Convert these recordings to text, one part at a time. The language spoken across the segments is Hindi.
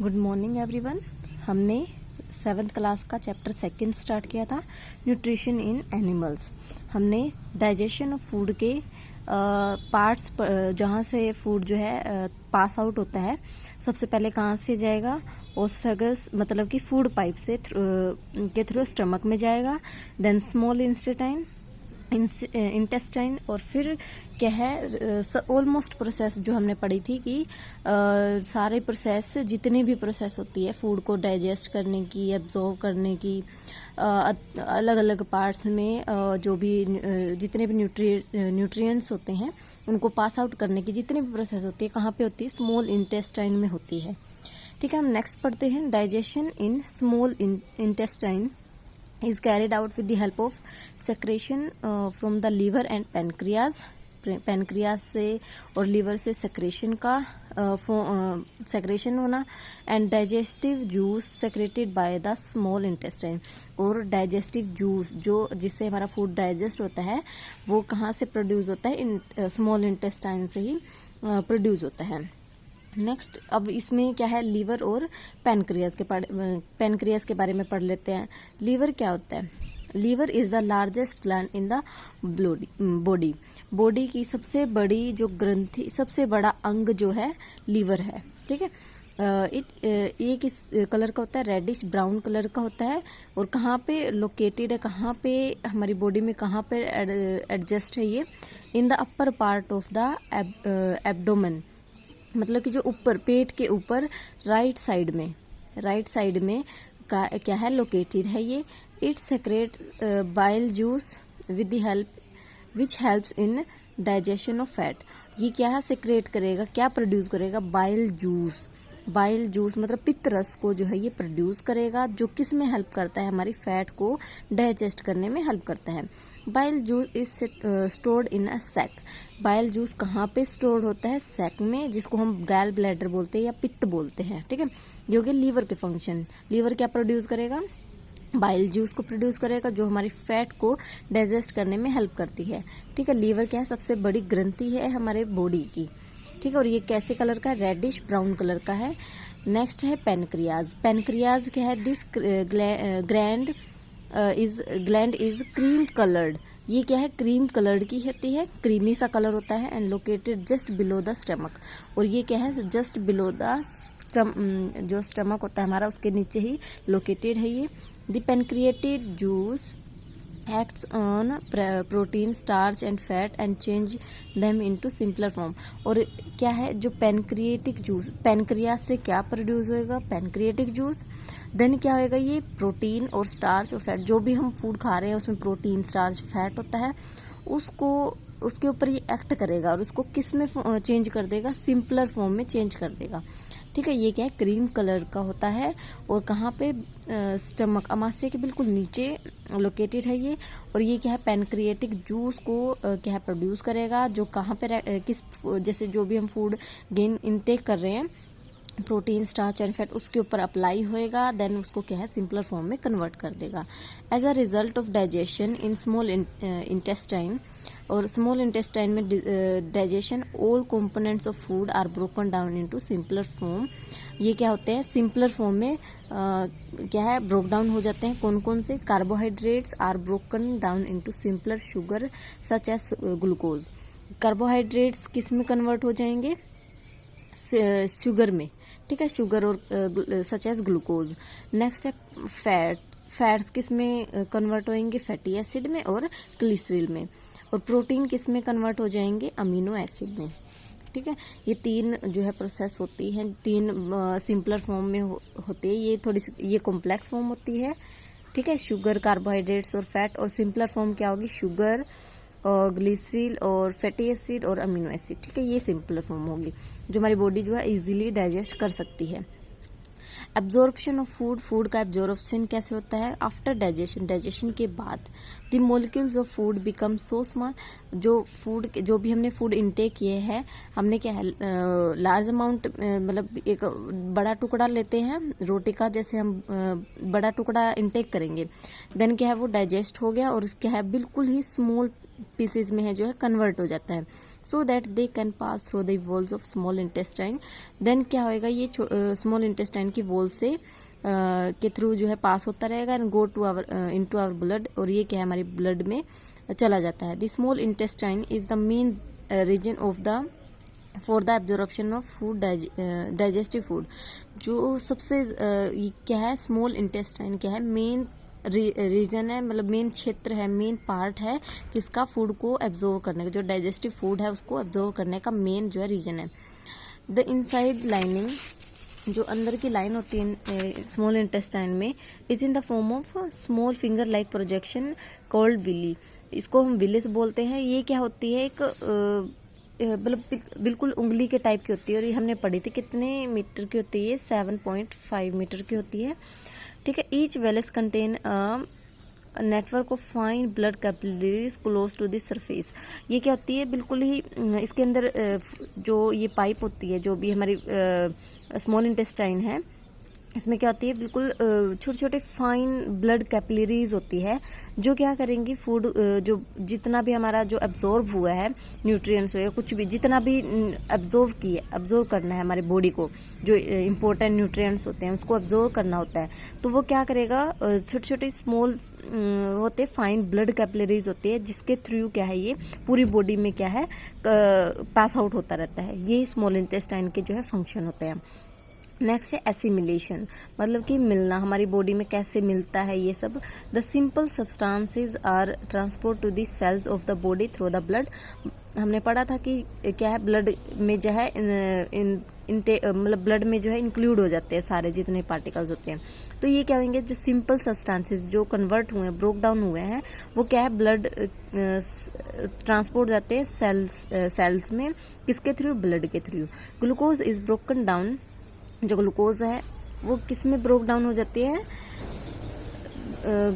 Good morning everyone. हमने 7th क्लास का चैप्टर 2 स्टार्ट किया था, न्यूट्रिशन इन एनिमल्स। हमने डाइजेशन ऑफ फूड के पार्ट्स जहाँ से फूड जो है पास आउट होता है, सबसे पहले कहाँ से जाएगा, ओसफेगस मतलब कि फूड पाइप से के थ्रू स्टमक में जाएगा, देन स्मॉल इंटेस्टाइन, और फिर क्या है ऑलमोस्ट प्रोसेस जो हमने पढ़ी थी कि सारे प्रोसेस, जितने भी प्रोसेस होती है फूड को डाइजेस्ट करने की, एब्जॉर्व करने की, अलग अलग पार्ट्स में जो भी जितने भी न्यूट्रिएंट्स होते हैं उनको पास आउट करने की जितनी भी प्रोसेस होती है, कहाँ पे होती है, स्मॉल इंटेस्टाइन में होती है। ठीक है, हम नेक्स्ट पढ़ते हैं। Digestion in small intestine is carried out with the help of secretion from the liver and pancreas। Pancreas से और लीवर से सेक्रेशन का सेक्रेशन होना, and digestive juice secreted by the small intestine. और डाइजेस्टिव जूस जो जिससे हमारा फूड डाइजेस्ट होता है वो कहाँ से प्रोड्यूस होता है, स्मॉल इंटेस्टाइन से ही प्रोड्यूस होता है। नेक्स्ट, अब इसमें क्या है, लीवर और पैनक्रियाज के बारे में पढ़ लेते हैं। लीवर क्या होता है? Liver is the largest gland in the body की सबसे बड़ी जो ग्रंथि, सबसे बड़ा अंग जो है लीवर है। ठीक है, ये किस कलर का होता है? रेडिश ब्राउन कलर का होता है। और कहाँ पे लोकेटेड है, कहाँ पे हमारी बॉडी में कहाँ पे एडजस्ट है ये? In the upper part of the abdomen, मतलब कि जो ऊपर पेट के ऊपर राइट साइड में क्या है, लोकेटेड है ये। It secrete bile juice with the help which helps in digestion of fat. ये क्या है, सेक्रेट करेगा, क्या प्रोड्यूस करेगा? बाइल जूस मतलब पित्त रस को जो है ये प्रोड्यूस करेगा, जो किस में हेल्प करता है, हमारी फैट को डाइजेस्ट करने में हेल्प करता है। Bile juice is stored in a sac. Bile juice कहाँ पे स्टोर्ड होता है? सैक में, जिसको हम गैल ब्लैडर बोलते हैं या पित्त बोलते हैं। ठीक है, जो कि लीवर के फंक्शन, लीवर क्या प्रोड्यूस करेगा? बाइल जूस को प्रोड्यूस करेगा, जो हमारी फैट को डाइजेस्ट करने में हेल्प करती है। ठीक है, लीवर क्या है, सबसे बड़ी ग्रंथि है हमारे बॉडी की। ठीक है, और ये कैसे कलर का है? रेडिश ब्राउन कलर का है। नेक्स्ट है पैनक्रियाज। पैनक्रियाज क्या है? This gland is cream coloured. ये क्या है, क्रीम कलर्ड की होती है, क्रीमी सा कलर होता है, and located just below the stomach. और ये क्या है, जस्ट बिलो द जो स्टमक होता है हमारा, उसके नीचे ही लोकेटेड है ये। The pancreatic juice acts on protein, starch and fat and change them into simpler form। और क्या है, जो पैनक्रिएटिक जूस, पैनक्रियाज से क्या प्रोड्यूस होएगा? Pancreatic juice. देन क्या होएगा, ये प्रोटीन और स्टार्च और फैट, जो भी हम फूड खा रहे हैं उसमें प्रोटीन, स्टार्च, फैट होता है, उसको उसके ऊपर ये एक्ट करेगा और उसको किस में चेंज कर देगा? सिंपलर फॉर्म में चेंज कर देगा। ठीक है, ये क्या है, क्रीम कलर का होता है, और कहाँ पे? स्टमक, अमाशय के बिल्कुल नीचे लोकेटेड है ये। और ये क्या है, पैनक्रिएटिक जूस को क्या है, प्रोड्यूस करेगा, जो कहाँ पे किस, जैसे जो भी हम फूड गेन इनटेक कर रहे हैं, प्रोटीन, स्टार्च एंड फैट, उसके ऊपर अप्लाई होएगा, देन उसको क्या है, सिंपलर फॉर्म में कन्वर्ट कर देगा। As a result of digestion in small intestine, और स्मॉल इंटेस्टाइन में digestion, all components of food are broken down into simpler form. ये क्या होते हैं, सिंपलर फॉर्म में क्या है, ब्रोक डाउन हो जाते हैं। कौन कौन से? Carbohydrates are broken down into simpler sugar such as glucose. Carbohydrates किस में कन्वर्ट हो जाएंगे? शुगर में। ठीक है, शुगर और सच एज ग्लूकोज। नेक्स्ट है फैट्स किस में कन्वर्ट होंगे? फैटी एसिड में और ग्लिसरील में। और प्रोटीन किस में कन्वर्ट हो जाएंगे? अमीनो एसिड में। ठीक है, ये तीन जो है प्रोसेस होती हैं, तीन सिंपलर फॉर्म में होती है, ये थोड़ी ये कॉम्प्लेक्स फॉर्म होती है। ठीक है, शुगर, कार्बोहाइड्रेट्स और फैट। और सिंपलर फॉर्म क्या होगी? शुगर और ग्लिसरील और फैटी एसिड और अमीनो एसिड। ठीक है, ये सिंपलर फॉर्म होगी, जो हमारी बॉडी जो है इजीली डाइजेस्ट कर सकती है। एब्जॉर्प्शन ऑफ फूड का एब्जॉर्प्शन कैसे होता है? आफ्टर डाइजेशन के बाद the molecules of food become so small. जो भी हमने फूड इनटेक किए हैं, हमने क्या है, लार्ज अमाउंट, मतलब एक बड़ा टुकड़ा लेते हैं रोटी का, जैसे हम बड़ा टुकड़ा इनटेक करेंगे, देन क्या है, वो डाइजेस्ट हो गया और क्या है, बिल्कुल ही स्मॉल पीसेज में है जो है कन्वर्ट हो जाता है, so that they can pass through the walls of small intestine. Then क्या होएगा, ये स्मॉल इंटेस्टाइन की वॉल से के थ्रू जो है पास होता रहेगा and go to our into our blood, और ये क्या है हमारी ब्लड में चला जाता है। The small intestine is the main region of the for the absorption of food, digestive food. जो सबसे क्या है, स्मॉल इंटेस्टाइन क्या है, मेन रीजन है, मतलब मेन क्षेत्र है, मेन पार्ट है किसका, फूड को एब्जॉर्व करने का, जो डाइजेस्टिव फूड है उसको एब्जॉर्व करने का मेन जो है रीजन है। द इनसाइड लाइनिंग, जो अंदर की लाइन होती है स्मॉल इंटेस्टाइन में, is in the form of small finger like projection called villi. इसको हम विलिस बोलते हैं। ये क्या होती है, एक मतलब बिल्कुल उंगली के टाइप की होती है, और ये हमने पढ़ी थी कितने मीटर की होती है, 7.5 मीटर की होती है, ठीक है। Each villus contain network of fine blood capillaries close to the surface. ये क्या होती है, बिल्कुल ही इसके अंदर जो ये पाइप होती है, जो भी हमारी स्मॉल इंटेस्टाइन है, इसमें क्या होती है, बिल्कुल छोटे छोटे फाइन ब्लड कैपिलरीज होती है, जो क्या करेंगी, फूड जो जितना भी हमारा जो एब्जॉर्ब हुआ है, न्यूट्रिएंट्स हो या कुछ भी, जितना भी एब्जॉर्ब करना है हमारे बॉडी को, जो इम्पोर्टेंट न्यूट्रिएंट्स होते हैं उसको एब्जॉर्ब करना होता है, तो वो क्या करेगा, छोटे छोटे स्मॉल होते फाइन ब्लड कैपिलरीज होती है, जिसके थ्रू क्या है, ये पूरी बॉडी में क्या है पास आउट होता रहता है। ये स्मॉल इंटेस्टाइन के जो है फंक्शन होते हैं। नेक्स्ट है एसिमिलेशन, मतलब कि मिलना, हमारी बॉडी में कैसे मिलता है ये सब। The simple substances are transport to the cells of the body through the blood. हमने पढ़ा था कि क्या है, ब्लड में जो है मतलब ब्लड में जो है इंक्लूड हो जाते हैं सारे जितने पार्टिकल्स होते हैं। तो ये क्या होंगे, जो सिंपल सब्सटेंसेस जो कन्वर्ट हुए हैं, ब्रोक डाउन हुए हैं, वो क्या है, ब्लड ट्रांसपोर्ट जाते हैं सेल्स में, किसके थ्रू, ब्लड के through. Glucose is broken down, जो ग्लूकोज है वो किस में ब्रोक डाउन हो जाती है,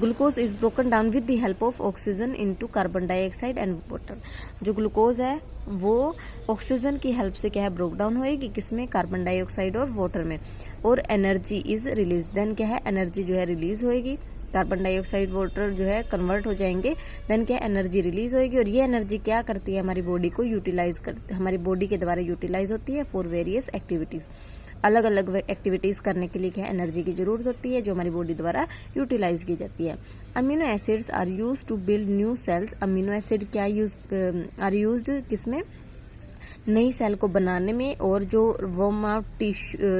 glucose is broken down with the help of oxygen into carbon dioxide and water. जो ग्लूकोज है वो ऑक्सीजन की हेल्प से क्या है, ब्रोक डाउन होएगी, किसमें, कार्बन डाइऑक्साइड और वाटर में, और एनर्जी इज रिलीज। देन क्या है, एनर्जी जो है रिलीज होएगी, कार्बन डाइऑक्साइड वाटर जो है कन्वर्ट हो जाएंगे, देन क्या एनर्जी रिलीज होएगी, और ये एनर्जी क्या करती है, हमारी बॉडी को यूटिलाइज करती, हमारी बॉडी के द्वारा यूटिलाइज होती है फॉर वेरियस एक्टिविटीज। अलग अलग एक्टिविटीज करने के लिए क्या एनर्जी की जरूरत होती है, जो हमारी बॉडी द्वारा यूटिलाइज की जाती है। Amino acids are use to build new cells. Amino acid क्या आर यूज्ड किसमें, नई सेल को बनाने में, और जो वर्म आउट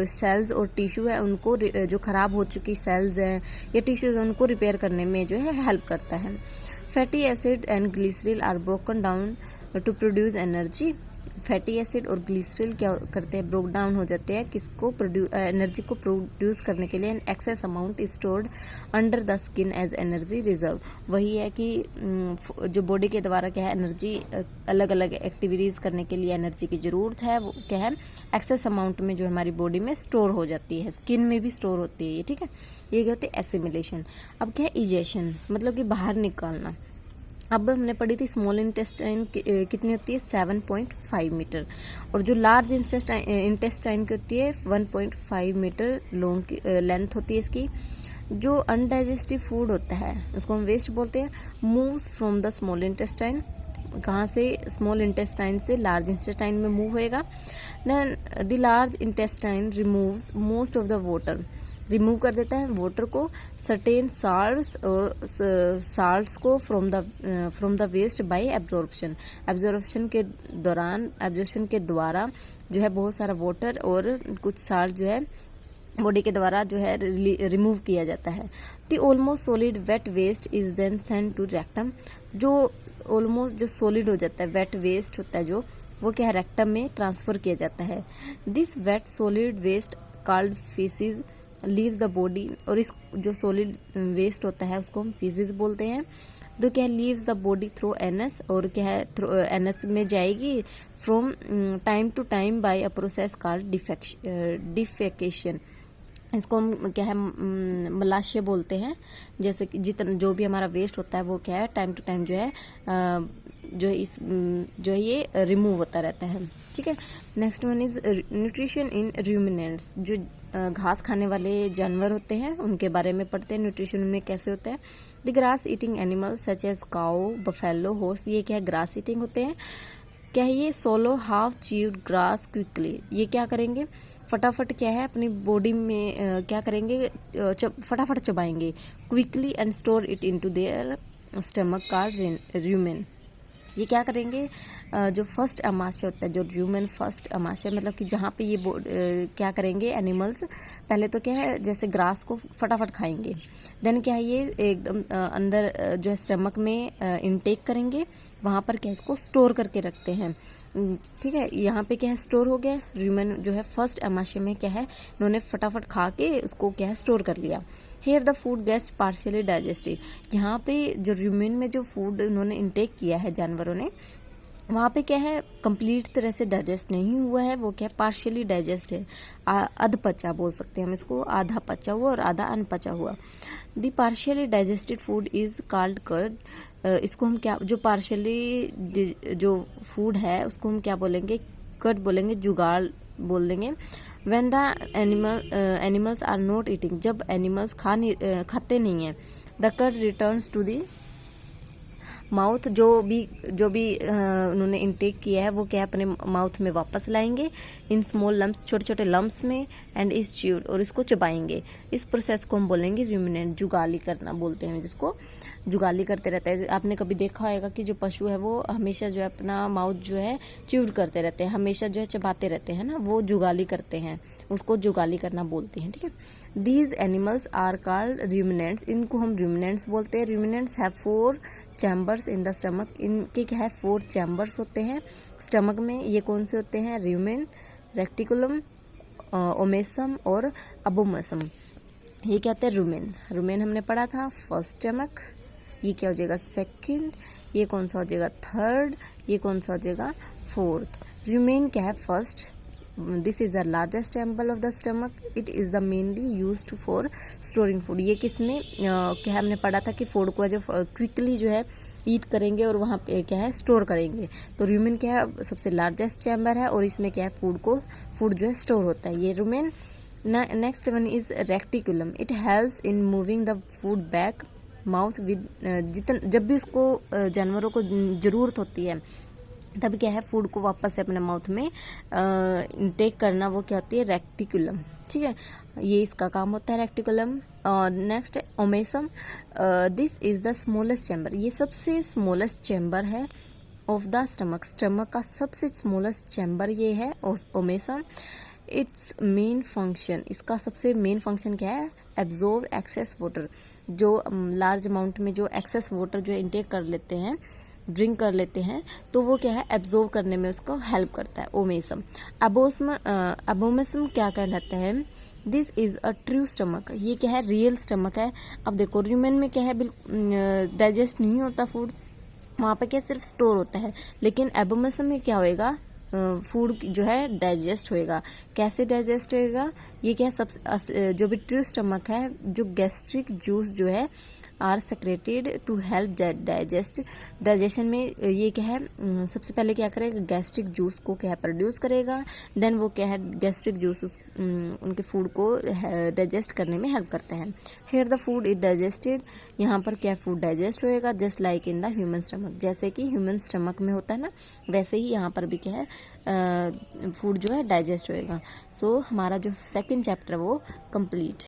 सेल्स और टिश्यू है उनको, जो खराब हो चुकी सेल्स हैं या टिश्यूज हैं उनको रिपेयर करने में जो है हेल्प करता है। Fatty acid and glycerol are broken down to produce energy. Fatty acid और ग्लिसरॉल क्या करते हैं, ब्रोक डाउन हो जाते हैं, किसको, एनर्जी को प्रोड्यूस करने के लिए। And excess amount is stored under the skin as energy reserve. वही है कि जो बॉडी के द्वारा क्या है, एनर्जी अलग अलग एक्टिविटीज करने के लिए एनर्जी की जरूरत है, वो क्या है, एक्सेस अमाउंट में जो हमारी बॉडी में स्टोर हो जाती है, स्किन में भी स्टोर होती है ये, ठीक है। ये क्या होती है, एसिमिलेशन। अब क्या है, इजेशन, मतलब कि बाहर निकालना। अब हमने पढ़ी थी स्मॉल इंटेस्टाइन कितनी होती है, 7.5 मीटर, और जो लार्ज इंटेस्टाइन की होती है 1.5 मीटर लॉन्ग की लेंथ होती है इसकी। जो अनडाइजेस्टिव फूड होता है उसको हम वेस्ट बोलते हैं। Moves from the small intestine, कहाँ से, स्मॉल इंटेस्टाइन से लार्ज इंटेस्टाइन में मूव होएगा। Then the large intestine removes most of the water, remove कर देता है वाटर को, सर्टेन साल्ट्स और साल्ट्स को from the waste by absorption. Absorption के द्वारा जो है बहुत सारा वाटर और कुछ साल्ट जो है बॉडी के द्वारा जो है रिमूव किया जाता है। The almost solid wet waste is then send to rectum. जो ऑलमोस्ट जो सॉलिड हो जाता है, वेट वेस्ट होता है जो, वो क्या है, रेक्टम में ट्रांसफर किया जाता है। This wet solid waste called faeces leaves the body, और इस जो सॉलिड वेस्ट होता है उसको हम फीसिस बोलते हैं। तो क्या leaves the body through anus, और क्या है, थ्रू एनस में जाएगी from time to time by a process called defecation. इसको हम क्या है, मलाशय बोलते हैं। जैसे कि जितना जो भी हमारा वेस्ट होता है वो क्या है, टाइम टू टाइम जो है जो है ये रिमूव होता रहता है, ठीक है। Next one is nutrition in ruminants. जो घास खाने वाले जानवर होते हैं उनके बारे में पढ़ते हैं, न्यूट्रिशन में कैसे होता है। The grass eating animal such as cow, buffalo, horse, ये क्या है, ग्रास ईटिंग होते हैं। क्या है ये, solo half chewed grass quickly, ये क्या करेंगे, फटाफट क्या है अपनी बॉडी में क्या करेंगे, फटाफट चबाएंगे। Quickly and store it into their stomach called rumen, ये क्या करेंगे, जो फर्स्ट अमाशय होता है, जो ह्यूमन फर्स्ट अमाशय, मतलब कि जहाँ पे ये क्या करेंगे एनिमल्स, पहले तो क्या है जैसे ग्रास को फटाफट खाएंगे, देन क्या है ये एकदम अंदर जो है स्टमक में इनटेक करेंगे, वहाँ पर क्या इसको स्टोर करके रखते हैं। ठीक है, यहाँ पे क्या है स्टोर हो गया, ह्यूमन जो है फर्स्ट अमाशय में क्या है इन्होंने फटाफट खा के उसको क्या है स्टोर कर लिया। Here the food gets partially digested, यहाँ पे जो ह्यूमन में जो फूड उन्होंने इनटेक किया है जानवरों ने, वहाँ पे क्या है कंप्लीट तरह से डाइजेस्ट नहीं हुआ है, वो क्या है पार्शियली डाइजेस्ट है, अधपचा बोल सकते हैं हम इसको, आधा पचा हुआ और आधा अनपचा हुआ। The partially digested food is called curd, इसको हम क्या, जो पार्शियली जो फूड है उसको हम क्या बोलेंगे, कर्ड बोलेंगे, जुगाड़ बोल देंगे। When the animals are not eating, जब एनिमल्स खाते नहीं है, the curd returns to the mouth, जो भी उन्होंने इनटेक किया है वो क्या अपने माउथ में वापस लाएंगे, इन स्मॉल लम्प्स, छोटे छोटे लम्प्स में, एंड इज च्यूड, और इसको चबाएंगे। इस प्रोसेस को हम बोलेंगे रूमिनेंट, जुगाली करना बोलते हैं, जिसको जुगाली करते रहते हैं। आपने कभी देखा होगा कि जो पशु है वो हमेशा जो है अपना माउथ जो है च्यूड करते रहते हैं, हमेशा जो है चबाते रहते हैं ना, वो जुगाली करते हैं, उसको जुगाली करना बोलते हैं। ठीक है, these animals are called ruminants, इनको हम रूमिनेंट्स बोलते हैं। Ruminants have 4 chambers in the stomach, इनके क्या है 4 चैम्बर्स होते हैं स्टमक में। ये कौन से होते हैं, रूमेन, रेक्टिकुलम, ओमेसम और अबोमसम। ये क्या होता है, रूमेन, रूमेन हमने पढ़ा था फर्स्ट स्टमक, ये क्या हो जाएगा सेकंड, ये कौन सा हो जाएगा थर्ड, ये कौन सा हो जाएगा फोर्थ। रूमेन क्या है first, this is the largest chamber of the stomach, it is the mainly used for storing food. ये किसमें क्या हमने पढ़ा था कि फूड को जो क्विकली जो है ईट करेंगे और वहाँ पे क्या है स्टोर करेंगे, तो रूमेन क्या है सबसे लार्जेस्ट चैम्बर है और इसमें क्या है फूड जो है स्टोर होता है, ये rumen. Next one is reticulum, it helps in moving the food back mouth with, जब भी उसको जानवरों को जरूरत होती है तब क्या है फूड को वापस से अपने माउथ में इनटेक करना, वो क्या होती है रेक्टिकुलम। ठीक है, ये इसका काम होता है reticulum. Next omasum, this is the smallest chamber, ये सबसे स्मॉलेस्ट चैम्बर है ऑफ द स्टमक, स्टमक का सबसे स्मॉलेस्ट चैम्बर ये है ओमेसम। इट्स मेन फंक्शन, इसका सबसे मेन फंक्शन क्या है, एब्जॉर्ब एक्सेस वाटर, जो लार्ज अमाउंट में जो एक्सेस वाटर जो इनटेक कर लेते हैं, ड्रिंक कर लेते हैं, तो वो क्या है एब्जॉर्ब करने में उसको हेल्प करता है ओमेसम। अबोमेसम क्या कहलाता है, this is a true stomach, ये क्या है रियल स्टमक है। अब देखो रूमेन में क्या है बिल्कुल डाइजेस्ट नहीं होता फूड, वहाँ पे क्या सिर्फ स्टोर होता है, लेकिन एबोमेसम में क्या होएगा फूड जो है डाइजेस्ट होएगा। कैसे डाइजेस्ट होएगा, ये क्या है जो भी ट्रू स्टमक है, जो गैस्ट्रिक जूस जो है are secreted to help digestion में, ये क्या है सबसे पहले क्या करेगा गैस्ट्रिक जूस को क्या है प्रोड्यूस करेगा, देन वो क्या है गैस्ट्रिक जूस उनके फूड को डाइजेस्ट करने में हेल्प करते हैं। Here the food is digested, यहाँ पर क्या फूड डाइजेस्ट होएगा just like in the human stomach, जैसे कि ह्यूमन स्टमक में होता है ना, वैसे ही यहाँ पर भी क्या है फूड जो है डाइजेस्ट होएगा। सो हमारा जो सेकेंड चैप्टर वो कंप्लीट।